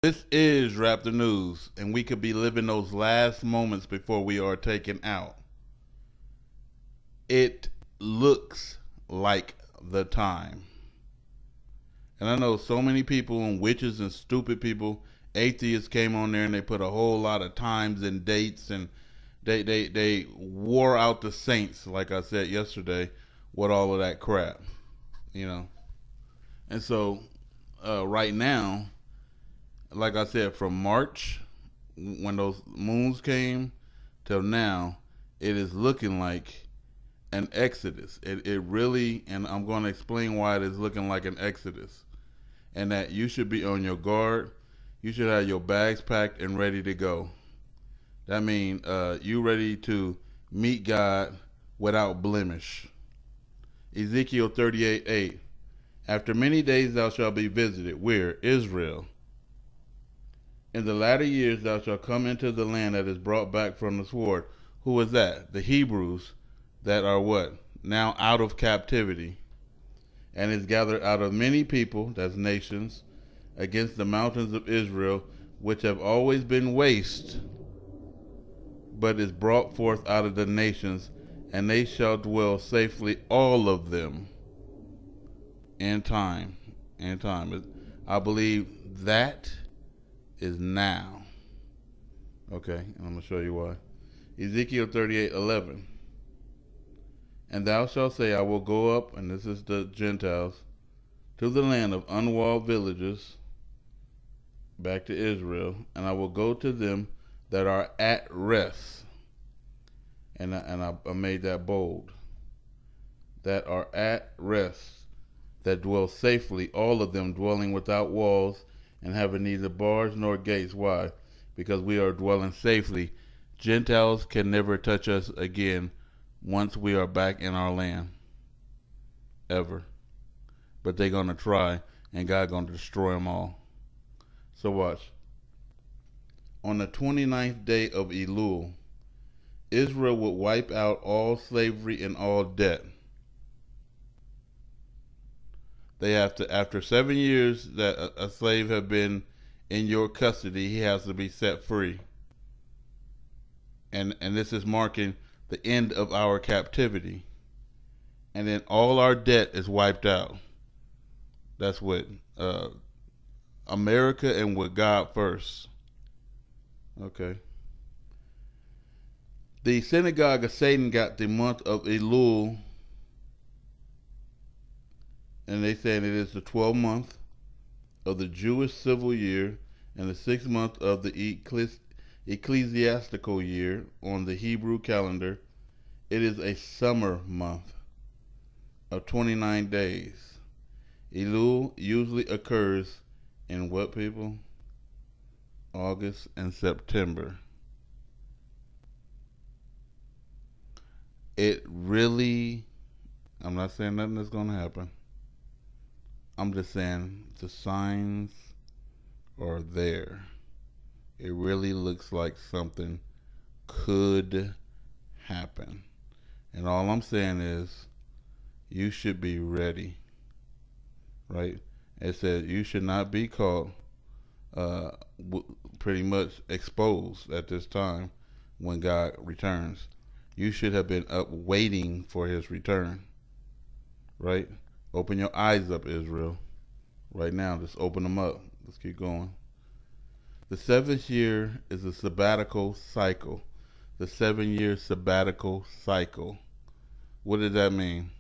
This is Raptor News, and we could be living those last moments before we are taken out. It looks like the time. And I know so many people and witches and stupid people, atheists came on there and they put a whole lot of times and dates and they wore out the saints, like I said yesterday, with all of that crap, you know. And so right now, like I said, from March, when those moons came, till now, it is looking like an exodus. It really, and I'm going to explain why it is looking like an exodus. And that you should be on your guard. You should have your bags packed and ready to go. That means you ready to meet God without blemish. Ezekiel 38:8. After many days thou shalt be visited. Where? Israel. In the latter years thou shalt come into the land that is brought back from the sword. Who is that? The Hebrews that are what? Now out of captivity. And is gathered out of many people, that's nations, against the mountains of Israel, which have always been waste, but is brought forth out of the nations, and they shall dwell safely, all of them, in time. In time. I believe that is now. Okay, and I'm going to show you why. Ezekiel 38:11. And thou shalt say, I will go up, and this is the Gentiles, to the land of unwalled villages, back to Israel, and I will go to them that are at rest. And I made that bold. That are at rest, that dwell safely, all of them dwelling without walls, and having neither bars nor gates. Why? Because we are dwelling safely. Gentiles can never touch us again once we are back in our land. Ever. But they're going to try, and God's going to destroy them all. So watch. On the 29th day of Elul, Israel would wipe out all slavery and all debt. They have to, after 7 years that a slave have been in your custody, he has to be set free. And this is marking the end of our captivity. And then all our debt is wiped out. That's what America and with God first. Okay. The synagogue of Satan got the month of Elul, and they said it is the 12th month of the Jewish civil year and the 6th month of the ecclesiastical year on the Hebrew calendar. It is a summer month of 29 days. Elul usually occurs in what, people? August and September. It really, I'm not saying nothing is going to happen. I'm just saying the signs are there. It really looks like something could happen. And all I'm saying is you should be ready. Right? It says you should not be caught pretty much exposed at this time when God returns. You should have been up waiting for his return. Right? Open your eyes up, Israel. Right now, just open them up. Let's keep going. The 7th year is a sabbatical cycle. The 7-year sabbatical cycle. What does that mean?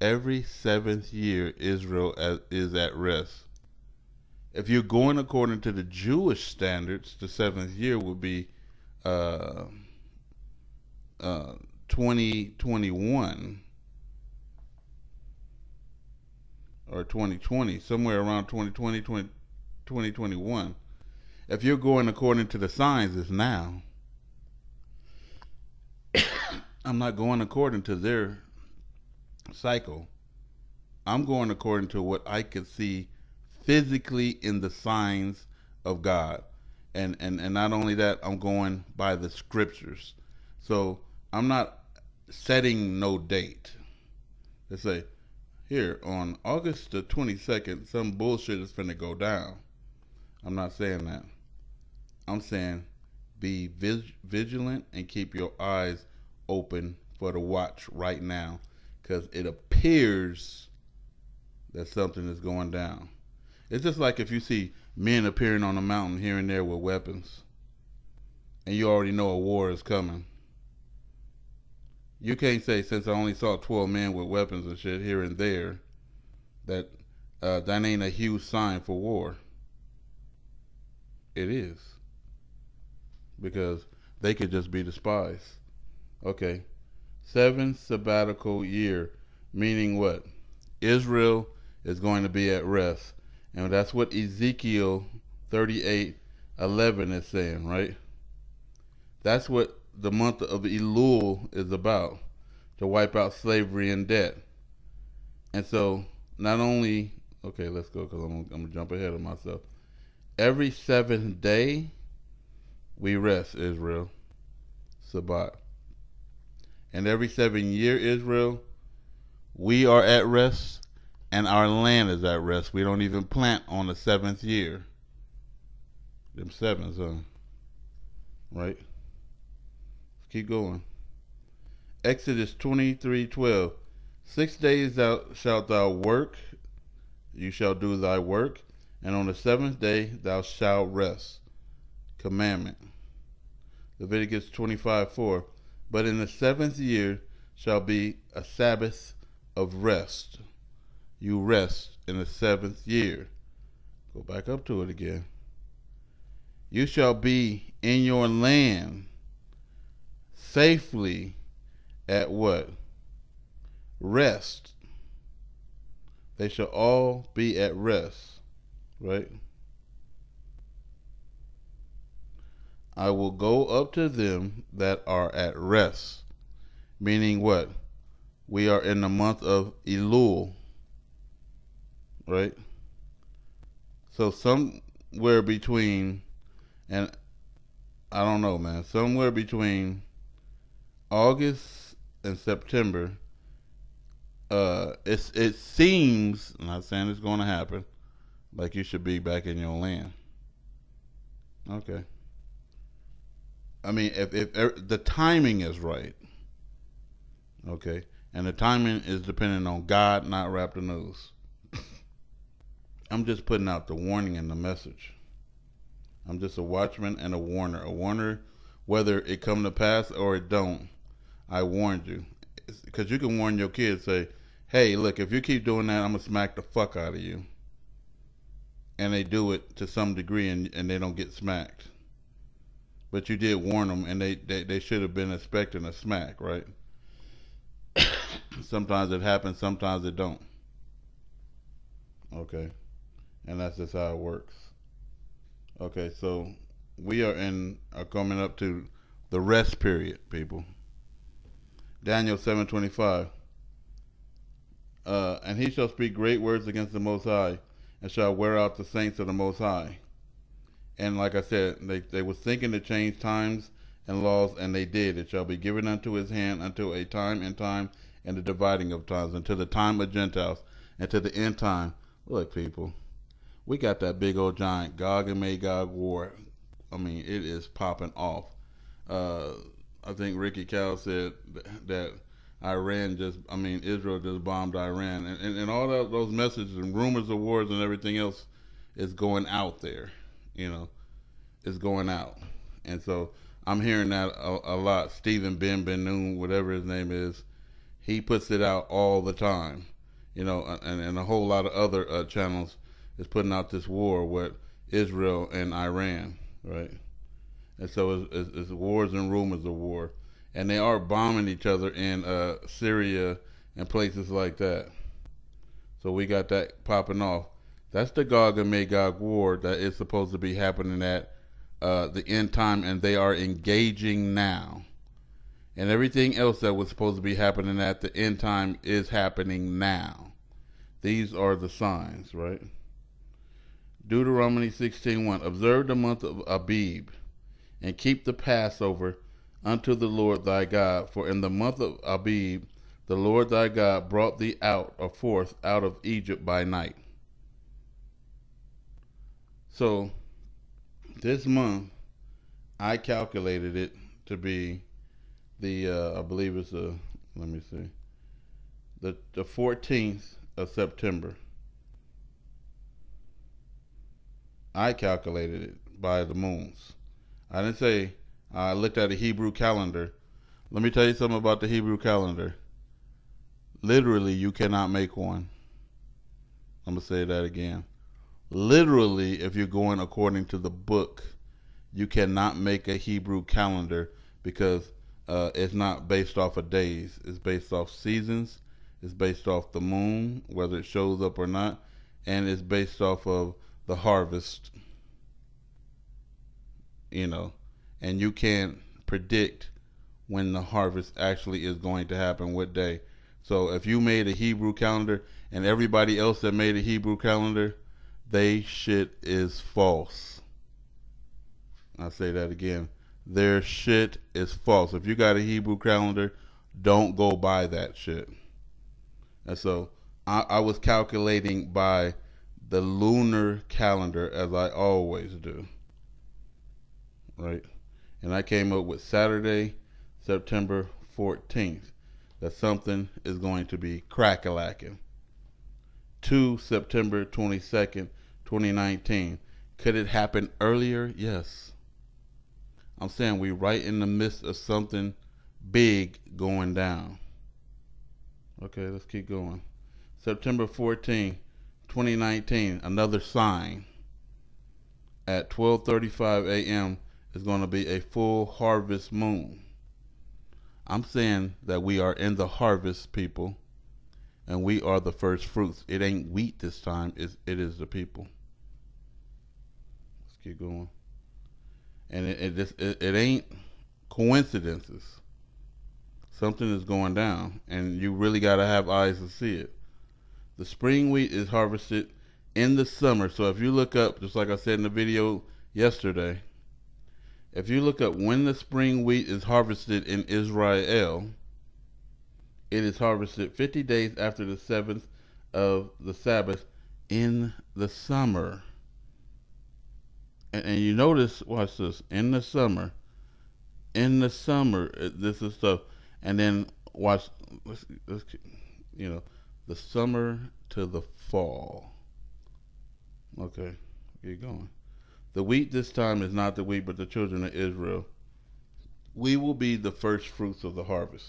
Every 7th year, Israel is at rest. If you're going according to the Jewish standards, the 7th year would be 2021 or 2020, somewhere around 2020, 2021. If you're going according to the signs, it's now. I'm not going according to their cycle. I'm going according to what I could see physically in the signs of God. And not only that, I'm going by the scriptures. So I'm not setting no date. Let's say, here, on August the 22nd, some bullshit is finna go down. I'm not saying that. I'm saying be vigilant and keep your eyes open for the watch right now, because it appears that something is going down. It's just like if you see men appearing on a mountain here and there with weapons, and you already know a war is coming. You can't say, since I only saw 12 men with weapons and shit here and there, that that ain't a huge sign for war. It is, because they could just be the spies. Okay, 7 sabbatical year, meaning what? Israel is going to be at rest, and that's what Ezekiel 38:11 is saying, right? That's what the month of Elul is about, to wipe out slavery and debt. And so, not only, okay, let's go, because I'm going to jump ahead of myself. Every 7th day, we rest, Israel, Sabbat. And every 7 year, Israel, we are at rest, and our land is at rest. We don't even plant on the 7th year. Them sevens, huh? Right? Keep going. Exodus 23:12. 6 days thou shalt thou work, you shall do thy work, and on the 7th day thou shalt rest. Commandment. Leviticus 25:4. But in the 7th year shall be a Sabbath of rest. You rest in the 7th year. Go back up to it again. You shall be in your land safely at what? Rest. They shall all be at rest, right? I will go up to them that are at rest, meaning what? We are in the month of Elul, right? So somewhere between, and I don't know, man, somewhere between August and September, it seems, I'm not saying it's going to happen, like you should be back in your land. Okay. I mean, if the timing is right, okay, and the timing is dependent on God, not RAPTHENEWS. I'm just putting out the warning and the message. I'm just a watchman and a warner. A warner, whether it come to pass or it don't, I warned you. Because you can warn your kids, say, hey, look, if you keep doing that, I'm going to smack the fuck out of you. And they do it to some degree, and they don't get smacked. But you did warn them, and they should have been expecting a smack, right? Sometimes it happens, sometimes it don't. Okay. And that's just how it works. Okay, so we are coming up to the rest period, people. Daniel 7:25. And he shall speak great words against the Most High, and shall wear out the saints of the Most High. And like I said, they was thinking to change times and laws, and they did. It shall be given unto his hand until a time and time, and the dividing of times, until the time of Gentiles, and to the end time. Look, people, we got that big old giant Gog and Magog war. I mean, it is popping off. I think Ricky Cal said that Israel just bombed Iran. And all those messages and rumors of wars and everything else is going out there. You know, it's going out. And so I'm hearing that a lot. Stephen Ben Noon, whatever his name is, he puts it out all the time. You know, and a whole lot of other channels is putting out this war with Israel and Iran, right? And so it's wars and rumors of war. And they are bombing each other in Syria and places like that. So we got that popping off. That's the Gog and Magog war that is supposed to be happening at the end time, and they are engaging now. And everything else that was supposed to be happening at the end time is happening now. These are the signs, right? Deuteronomy 16:1. Observe the month of Abib, and keep the Passover unto the Lord thy God. For in the month of Abib, the Lord thy God brought thee out, or forth, out of Egypt by night. So, This month, I calculated it to be I believe it's let me see, the 14th of September. I calculated it by the moons. I didn't say I looked at a Hebrew calendar. Let me tell you something about the Hebrew calendar. Literally, you cannot make one. I'm going to say that again. Literally, if you're going according to the book, you cannot make a Hebrew calendar because it's not based off of days. It's based off seasons. It's based off the moon, whether it shows up or not, and it's based off of the harvest. You know, and you can't predict when the harvest actually is going to happen, what day. So if you made a Hebrew calendar and everybody else that made a Hebrew calendar, they shit is false. I'll say that again. Their shit is false. If you got a Hebrew calendar, don't go by that shit. And so I was calculating by the lunar calendar as I always do. Right? And I came up with Saturday, September 14th, that something is going to be crack-a-lacking. To September 22nd, 2019. Could it happen earlier? Yes. I'm saying we right in the midst of something big going down. Okay, let's keep going. September 14th, 2019, another sign. At 12:35 a.m. is going to be a full harvest moon. I'm saying that we are in the harvest, people, and we are the first fruits. It ain't wheat this time, it is the people. Let's keep going. And it ain't coincidences. Something is going down, and you really got to have eyes to see it. The spring wheat is harvested in the summer. So if you look up, just like I said in the video yesterday, if you look up when the spring wheat is harvested in Israel, it is harvested 50 days after the 7th of the Sabbath in the summer. And you notice, watch this, in the summer, this is stuff. And then watch, let's the summer to the fall. Okay, keep going. The wheat this time is not the wheat, but the children of Israel. We will be the first fruits of the harvest.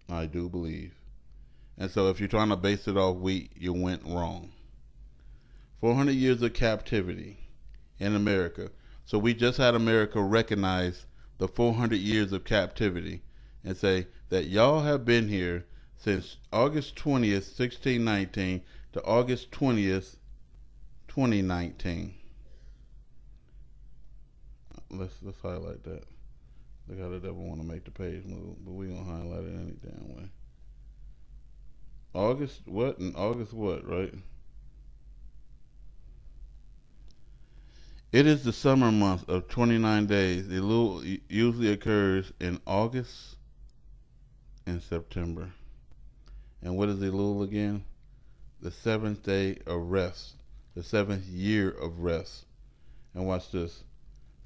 I do believe. And so if you're trying to base it off wheat, you went wrong. 400 years of captivity in America. So we just had America recognize the 400 years of captivity and say that y'all have been here since August 20th, 1619 to August 20th, 2019. Let's highlight that. Look how the devil want to make the page move, but we gonna highlight it any damn way. August what and August what, right? It is the summer month of 29 days. Elul usually occurs in August and September. And what is Elul again? The 7th day of rest. The 7th year of rest. And watch this.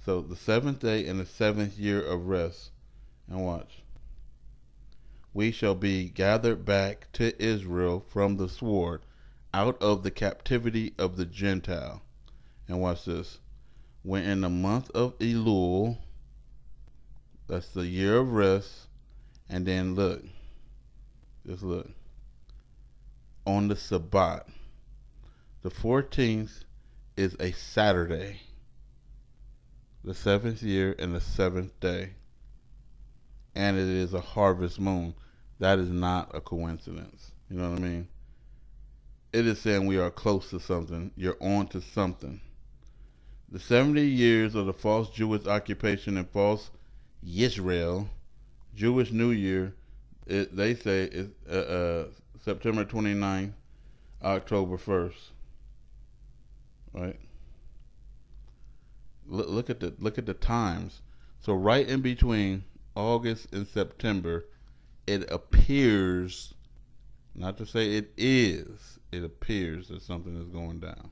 So the 7th day and the 7th year of rest. And watch. We shall be gathered back to Israel from the sword, out of the captivity of the Gentile. And watch this. When in the month of Elul, that's the year of rest, and then look, just look, on the Sabbath, the 14th is a Saturday, the 7th year and the 7th day, and it is a harvest moon. That is not a coincidence. You know what I mean? It is saying we are close to something. You're on to something. The 70 years of the false Jewish occupation and false Yisrael, Jewish New Year, they say is September 29th, October 1st. Right? Look at the times. So right in between August and September, it appears, not to say it appears that something is going down.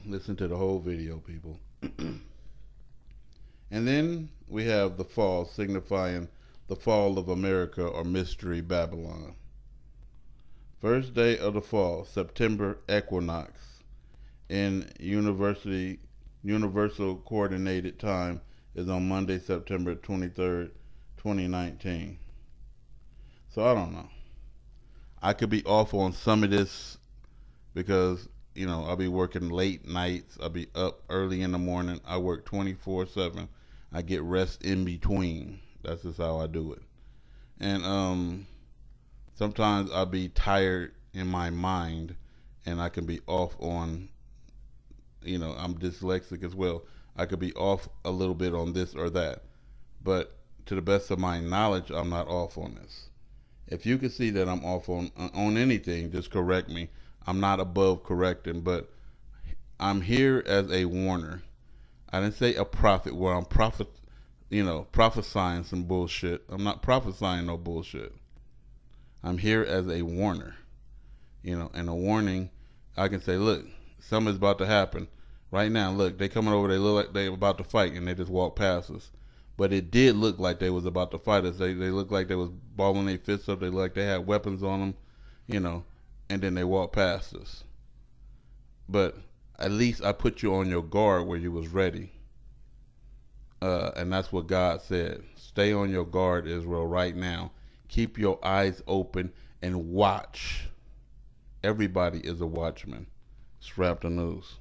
Listen to the whole video, people. And then we have the fall, signifying the fall of America or Mystery Babylon. First day of the fall, September equinox in Universal Coordinated Time is on Monday, September 23rd, 2019. So I don't know. I could be off on some of this because, I'll be working late nights. I'll be up early in the morning. I work 24/7. I get rest in between. That's just how I do it. And sometimes I'll be tired in my mind and I can be off on, I'm dyslexic as well. I could be off a little bit on this or that. But to the best of my knowledge, I'm not off on this. If you can see that I'm off on anything, just correct me. I'm not above correcting, but I'm here as a warner. I didn't say a prophet where I'm prophesying some bullshit. I'm not prophesying no bullshit. I'm here as a warner. And a warning, I can say, look, something's about to happen. Right now, look, they coming over, they look like they about to fight, and they just walk past us. But it did look like they was about to fight us. They looked like they was balling their fists up. They looked like they had weapons on them, and then they walked past us. But at least I put you on your guard where you was ready. And that's what God said. Stay on your guard, Israel, right now. Keep your eyes open and watch. Everybody is a watchman. It's RAPTHENEWS.